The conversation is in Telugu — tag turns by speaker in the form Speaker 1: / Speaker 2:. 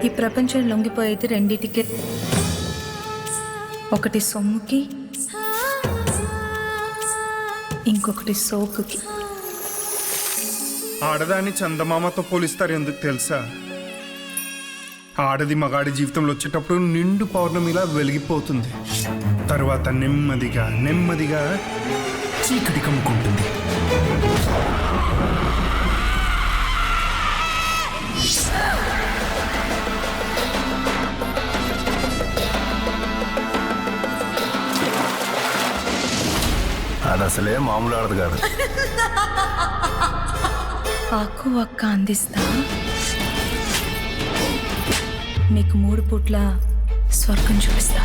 Speaker 1: ఈ ప్రపంచం లొంగిపోయేది రెండిటికే, ఒకటి సొమ్ముకి, ఇంకొకటి సోకుకి.
Speaker 2: ఆడదాన్ని చందమామతో పోలిస్తారు, ఎందుకు తెలుసా? ఆడది మగాడి జీవితంలో వచ్చేటప్పుడు నిండు పౌర్ణమిలా వెలిగిపోతుంది, తర్వాత నెమ్మదిగా నెమ్మదిగా చీకటి కమ్ముకుంటుంది.
Speaker 3: అది అసలే మామూలు ఆడదు కాదు.
Speaker 1: ఆకు ఒక్క అందిస్తా, మీకు 3 పూట్ల స్వర్గం చూపిస్తా.